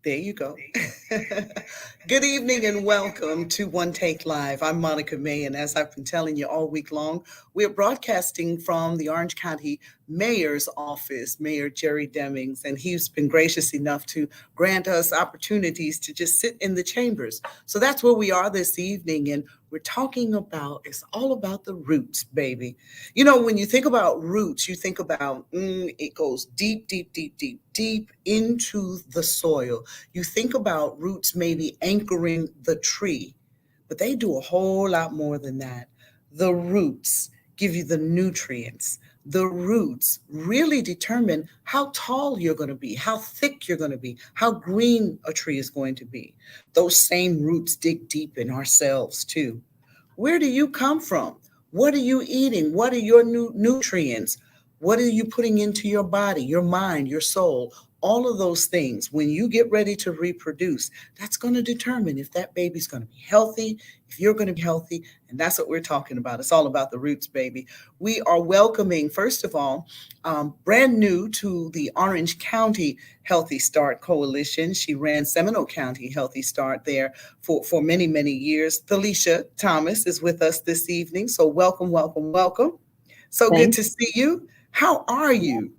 There you go. Good evening and welcome to One Take Live. I'm Monica May, and as I've been telling you all week long, we're broadcasting from the Orange County Mayor's office, Mayor Jerry Demings, and he's been gracious enough to grant us opportunities to just sit in the chambers. So that's where we are this evening, and we're talking about, it's all about the roots, baby. You know, when you think about roots, you think about, it goes deep, deep, deep, deep, deep into the soil. You think about roots maybe anchoring the tree, but they do a whole lot more than that. The roots give you the nutrients. The roots really determine how tall you're going to be, how thick you're going to be, how green a tree is going to be. Those same roots dig deep in ourselves too. Where do you come from? What are you eating? What are your nutrients? What are you putting into your body, your mind, your soul? All of those things, when you get ready to reproduce, that's going to determine if that baby's going to be healthy, if you're going to be healthy. And that's what we're talking about. It's all about the roots, baby. We are welcoming, first of all, brand new to the Orange County Healthy Start Coalition. She ran Seminole County Healthy Start there for many, many years. Felicia Thomas is with us this evening. So welcome, welcome, welcome. So good to see you. How are you?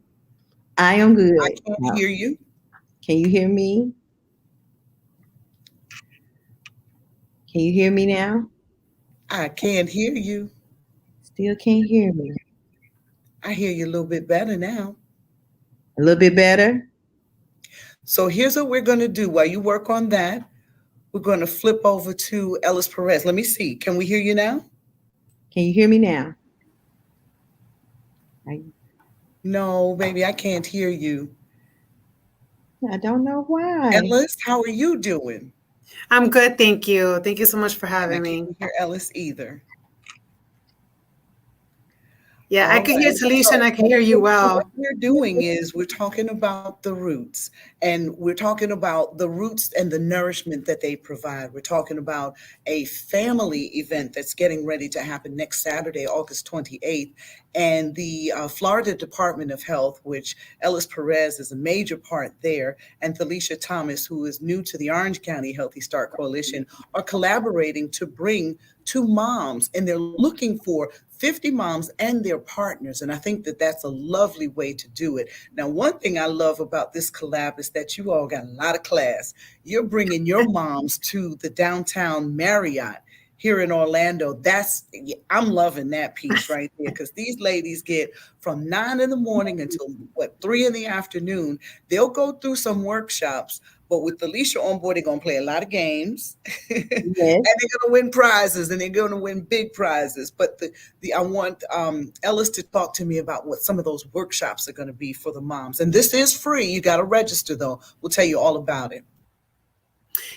I am good. I can't hear you. Can you hear me? Can you hear me now? I can't hear you. Still can't hear me. I hear you a little bit better now. A little bit better? So here's what we're going to do. While you work on that, we're going to flip over to Ellis Perez. Let me see. Can we hear you now? Can you hear me now? No, baby, I can't hear you. I don't know why. Ellis, how are you doing? I'm good, thank you. Thank you so much for having me. I can't hear Ellis either. Yeah, I can hear Felicia and I can hear you well. What we're doing is we're talking about the roots, and we're talking about the roots and the nourishment that they provide. We're talking about a family event that's getting ready to happen next Saturday, August 28th. And the Florida Department of Health, which Ellis Perez is a major part there, and Felicia Thomas, who is new to the Orange County Healthy Start Coalition, are collaborating to bring two moms, and they're looking for 50 moms and their partners. And I think that that's a lovely way to do it. Now, one thing I love about this collab is that you all got a lot of class. You're bringing your moms to the downtown Marriott here in Orlando. I'm loving that piece right there, because these ladies get from 9 in the morning until 3 in the afternoon. They'll go through some workshops, but with Felicia on board, they're going to play a lot of games. Yes. And they're going to win prizes, and they're going to win big prizes. But I want Ellis to talk to me about what some of those workshops are going to be for the moms. And this is free. You got to register, though. We'll tell you all about it.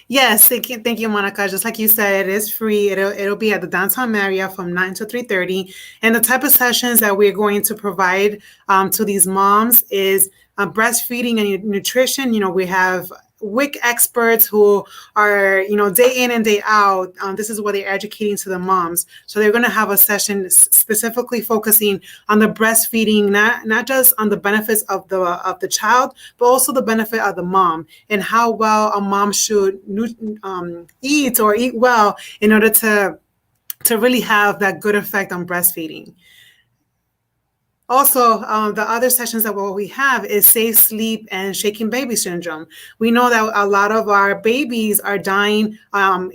Yes, thank you, Monica. Just like you said, it is free. It'll be at the downtown Marriott from 9 to 3:30. And the type of sessions that we're going to provide to these moms is breastfeeding and nutrition. You know, we have WIC experts who are, day in and day out. This is what they're educating to the moms. So they're going to have a session specifically focusing on the breastfeeding, not just on the benefits of the child, but also the benefit of the mom and how well a mom should eat or eat well in order to really have that good effect on breastfeeding. Also, the other sessions that we have is safe sleep and shaking baby syndrome. We know that a lot of our babies are dying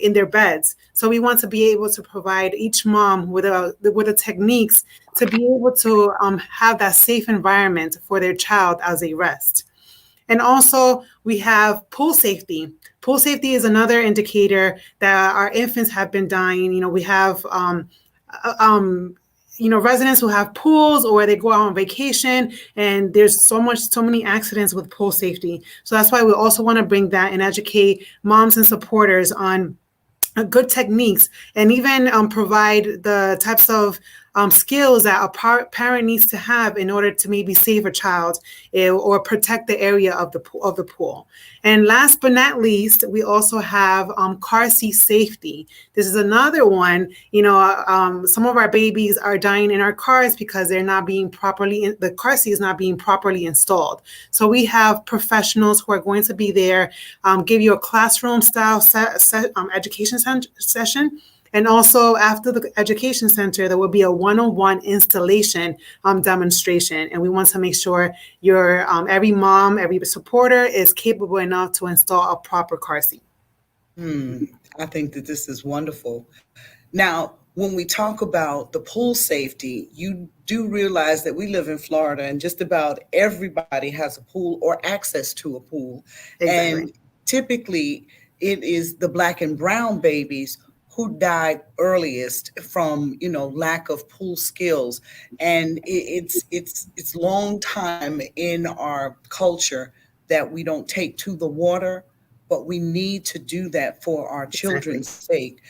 in their beds. So we want to be able to provide each mom with the techniques to be able to have that safe environment for their child as they rest. And also we have pool safety. Pool safety is another indicator that our infants have been dying. We have residents who have pools or they go out on vacation, and there's so many accidents with pool safety. So that's why we also want to bring that and educate moms and supporters on good techniques, and even provide the types of skills that a parent needs to have in order to maybe save a child or protect the area of the pool. And last but not least, we also have car seat safety. This is another one. Some of our babies are dying in our cars because the car seat is not being properly installed. So we have professionals who are going to be there, give you a classroom style education session. And also after the education center, there will be a one-on-one installation demonstration. And we want to make sure every mom, every supporter is capable enough to install a proper car seat. I think that this is wonderful. Now, when we talk about the pool safety, you do realize that we live in Florida and just about everybody has a pool or access to a pool. Exactly. And typically it is the Black and brown babies who died earliest from, lack of pool skills. And it's long time in our culture that we don't take to the water, but we need to do that for our children's sake.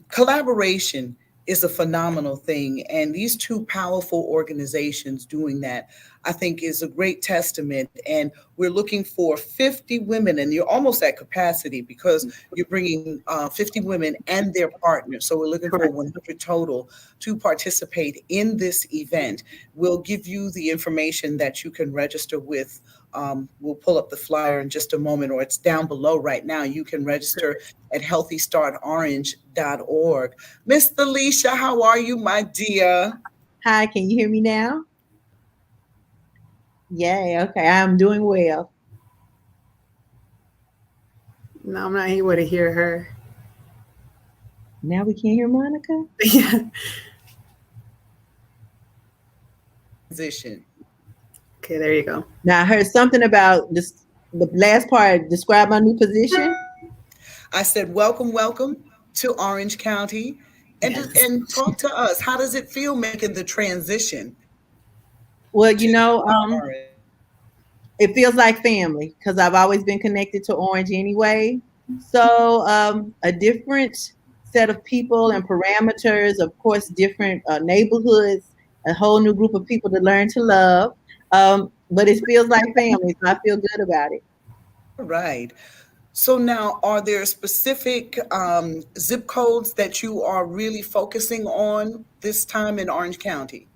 Collaboration is a phenomenal thing. And these two powerful organizations doing that, I think, is a great testament. And we're looking for 50 women, and you're almost at capacity because you're bringing 50 women and their partners. So we're looking for 100 total to participate in this event. We'll give you the information that you can register with. We'll pull up the flyer in just a moment, or it's down below right now. You can register at healthystartorange.org. Miss Felicia, how are you, my dear? Hi, can you hear me now? Yay, okay, I'm doing well. No, I'm not able to hear her. Now we can't hear Monica? Yeah. Position. Okay, there you go. Now I heard something about this, the last part, describe my new position. I said, welcome to Orange County, and and talk to us. How does it feel making the transition? Well, it feels like family because I've always been connected to Orange anyway. So a different set of people and parameters, of course, different neighborhoods, a whole new group of people to learn to love. But it feels like family, so I feel good about it. All right. So now, are there specific zip codes that you are really focusing on this time in Orange County?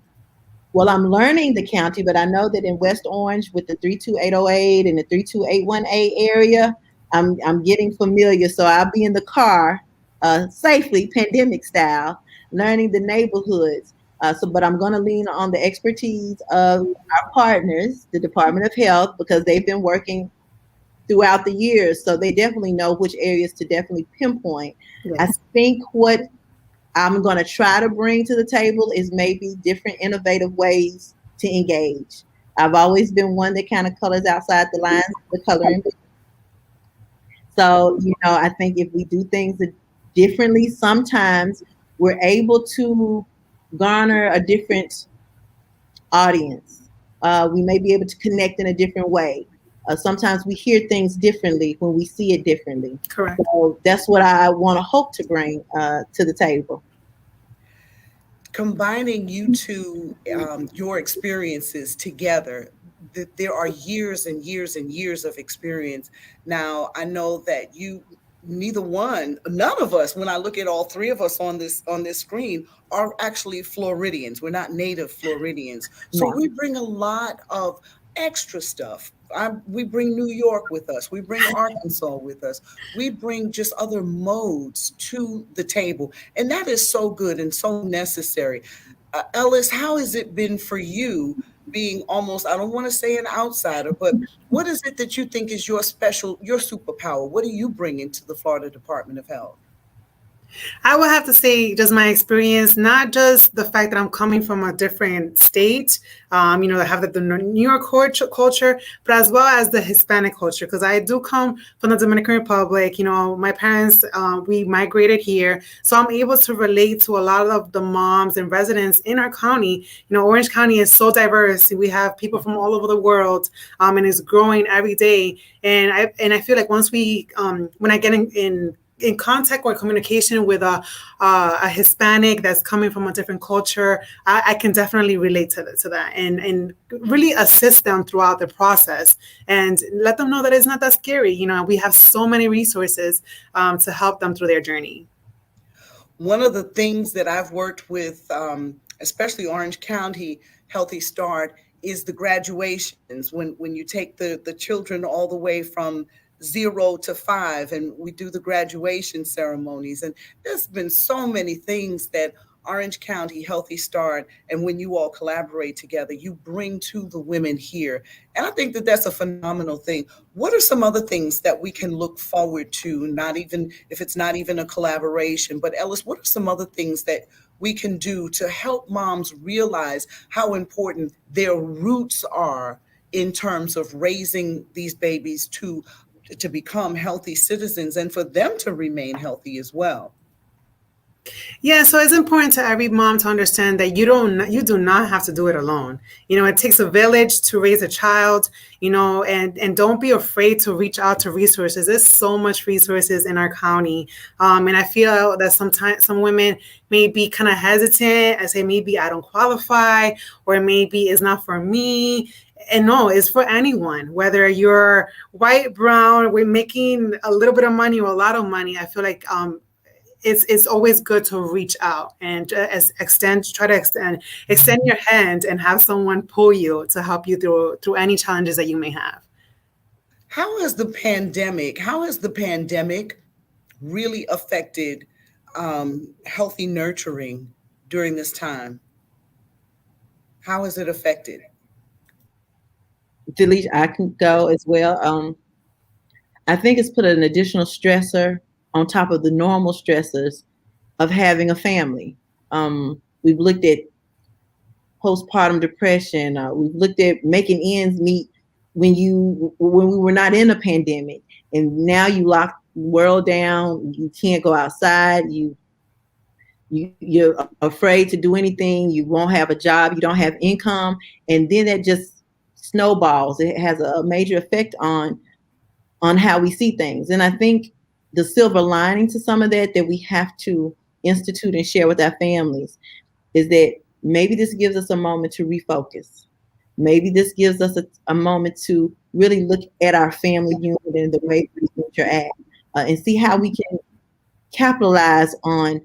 Well, I'm learning the county, but I know that in West Orange with the 32808 and the 32118 area, I'm getting familiar. So I'll be in the car safely, pandemic style, learning the neighborhoods. But I'm going to lean on the expertise of our partners, the Department of Health, because they've been working throughout the years. So they definitely know which areas to definitely pinpoint. Yes. I think what I'm going to try to bring to the table is maybe different innovative ways to engage. I've always been one that kind of colors outside the lines of the coloring. So, I think if we do things differently, sometimes we're able to garner a different audience. We may be able to connect in a different way. Sometimes we hear things differently when we see it differently. Correct. So that's what I want to hope to bring to the table. Combining you two, your experiences together, there are years and years and years of experience. Now, I know that none of us, when I look at all three of us on this screen, are actually Floridians. We're not native Floridians. So we bring a lot of extra stuff. We bring New York with us. We bring Arkansas with us. We bring just other modes to the table. And that is so good and so necessary. Ellis, how has it been for you being almost, I don't want to say an outsider, but what is it that you think is your superpower? What are you bringing to the Florida Department of Health? I would have to say just my experience, not just the fact that I'm coming from a different state, I have the New York culture, but as well as the Hispanic culture, because I do come from the Dominican Republic. My parents, we migrated here. So I'm able to relate to a lot of the moms and residents in our county. Orange County is so diverse. We have people from all over the world, and it's growing every day. And I feel like once when I get in contact or communication with a Hispanic that's coming from a different culture, I can definitely relate to that and really assist them throughout the process and let them know that it's not that scary. You know, we have so many resources to help them through their journey. One of the things that I've worked with, especially Orange County Healthy Start, is the graduations. When you take the children all the way from 0 to 5, and we do the graduation ceremonies. And there's been so many things that Orange County Healthy Start, and when you all collaborate together, you bring to the women here. And I think that that's a phenomenal thing. What are some other things that we can look forward to, not even if it's not even a collaboration, but Ellis, what are some other things that we can do to help moms realize how important their roots are in terms of raising these babies to become healthy citizens and for them to remain healthy as well? Yeah, so it's important to every mom to understand that you do not have to do it alone. You know, it takes a village to raise a child, you know, and don't be afraid to reach out to resources. There's so much resources in our county. And I feel that sometimes some women may be kind of hesitant and say, maybe I don't qualify, or maybe it's not for me. And no, it's for anyone, whether you're white, brown, we're making a little bit of money or a lot of money. I feel like it's always good to reach out and extend your hand and have someone pull you to help you through any challenges that you may have. How has the pandemic really affected healthy nurturing during this time? How has it affected? Felicia, I can go as well. I think it's put an additional stressor on top of the normal stressors of having a family. We've looked at postpartum depression. We've looked at making ends meet when we were not in a pandemic, and now you lock the world down. You can't go outside. You're afraid to do anything. You won't have a job. You don't have income, and then that just snowballs. It has a major effect on how we see things. And I think the silver lining to some of that we have to institute and share with our families is that maybe this gives us a moment to refocus. Maybe this gives us a moment to really look at our family unit and the way we interact and see how we can capitalize on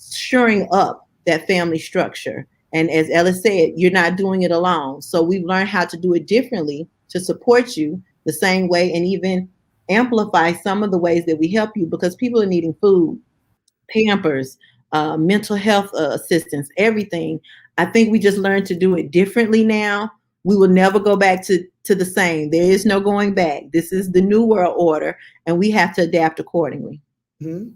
shoring up that family structure. And as Ella said, you're not doing it alone. So we've learned how to do it differently to support you the same way, and even amplify some of the ways that we help you, because people are needing food, Pampers, mental health assistance, everything. I think we just learned to do it differently now. We will never go back to the same. There is no going back. This is the new world order, and we have to adapt accordingly. Mm-hmm.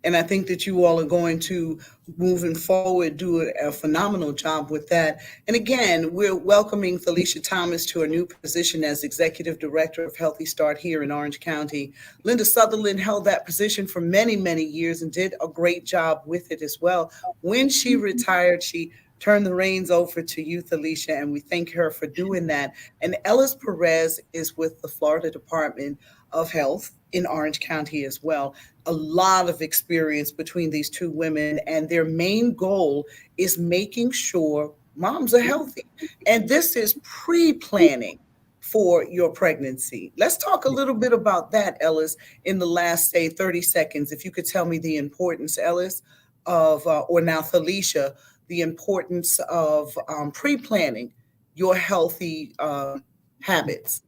And I think that you all are going to, moving forward, do a phenomenal job with that. And again, we're welcoming Felicia Thomas to a new position as Executive Director of Healthy Start here in Orange County. Linda Sutherland held that position for many, many years and did a great job with it as well. When she retired, she turned the reins over to you, Felicia, and we thank her for doing that. And Ellis Perez is with the Florida Department of Health in Orange County as well. A lot of experience between these two women, and their main goal is making sure moms are healthy. And this is pre-planning for your pregnancy. Let's talk a little bit about that, Ellis, in the last, say, 30 seconds. If you could tell me the importance, Ellis, of, or now Felicia, the importance of pre-planning your healthy habits.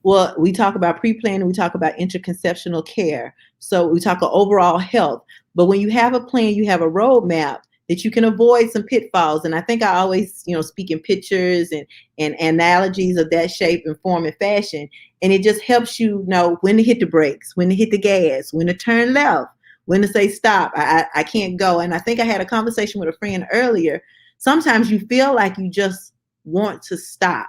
Well, we talk about pre-planning, we talk about interconceptional care. So we talk about overall health. But when you have a plan, you have a roadmap that you can avoid some pitfalls. And I think I always, speak in pictures and analogies of that shape and form and fashion. And it just helps you know when to hit the brakes, when to hit the gas, when to turn left, when to say stop, I can't go. And I think I had a conversation with a friend earlier. Sometimes you feel like you just want to stop.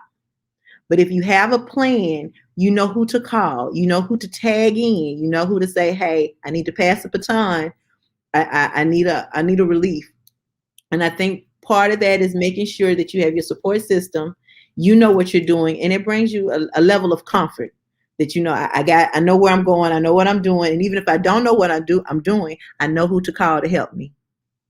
But if you have a plan, you know who to call, you know who to tag in, you know who to say, hey, I need to pass the baton. I need a relief. And I think part of that is making sure that you have your support system, you know what you're doing, and it brings you a level of comfort. that, I know where I'm going. I know what I'm doing. And even if I don't know what I'm doing, I know who to call to help me.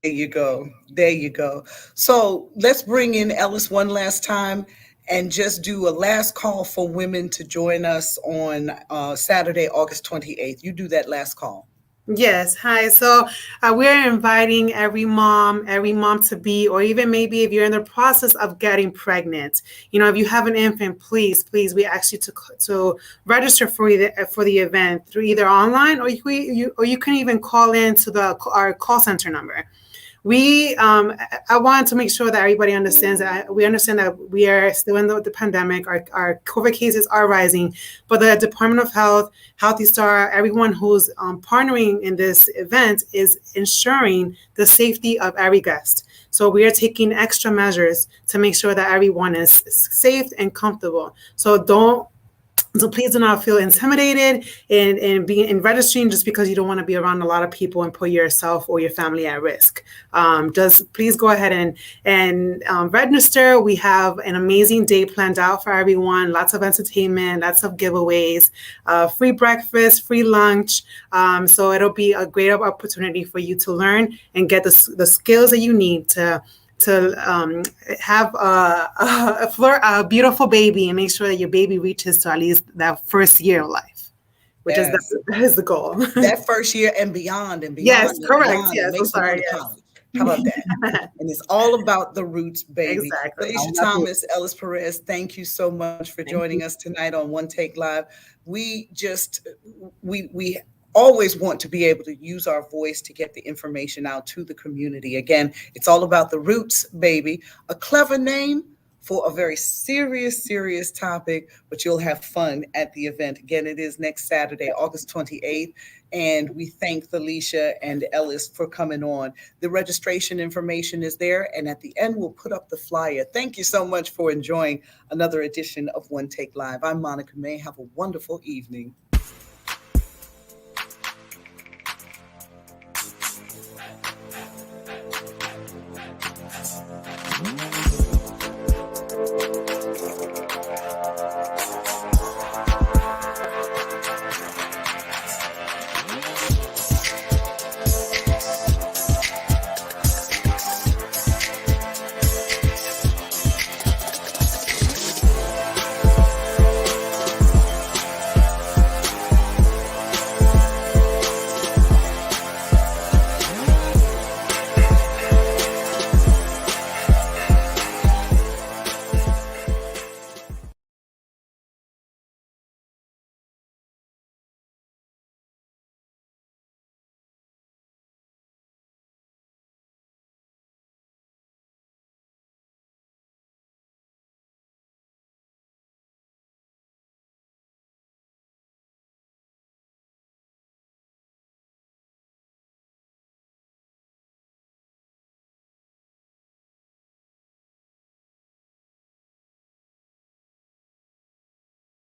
There you go. There you go. So let's bring in Ellis one last time and just do a last call for women to join us on Saturday, August 28th. You do that last call. Yes. Hi. So we're inviting every mom to be, or even maybe if you're in the process of getting pregnant, if you have an infant, please, we ask you to register for the event through either online, or you can even call in to our call center number. I wanted to make sure that everybody understands that we understand that we are still in the pandemic. Our COVID cases are rising, but the Department of Health, Healthy Star, everyone who's partnering in this event is ensuring the safety of every guest. So we are taking extra measures to make sure that everyone is safe and comfortable. So please do not feel intimidated in registering just because you don't want to be around a lot of people and put yourself or your family at risk. Just please go ahead and register. We have an amazing day planned out for everyone. Lots of entertainment, lots of giveaways, free breakfast, free lunch. So it'll be a great opportunity for you to learn and get the skills that you need to have a beautiful baby and make sure that your baby reaches to at least that first year of life, which is the goal. That first year and beyond and beyond. Yes, correct. Beyond, yes, I'm sorry. Yes. College. How about that? And it's all about the roots, baby. Exactly. Felicia Thomas, Ellis Perez, thank you so much for joining us tonight on One Take Live. We always want to be able to use our voice to get the information out to the community. Again, it's all about the roots, baby. A clever name for a very serious topic, but you'll have fun at the event. Again, it is next Saturday, August 28th. And we thank Felicia and Ellis for coming on. The registration information is there. And at the end, we'll put up the flyer. Thank you so much for enjoying another edition of One Take Live. I'm Monica May. Have a wonderful evening.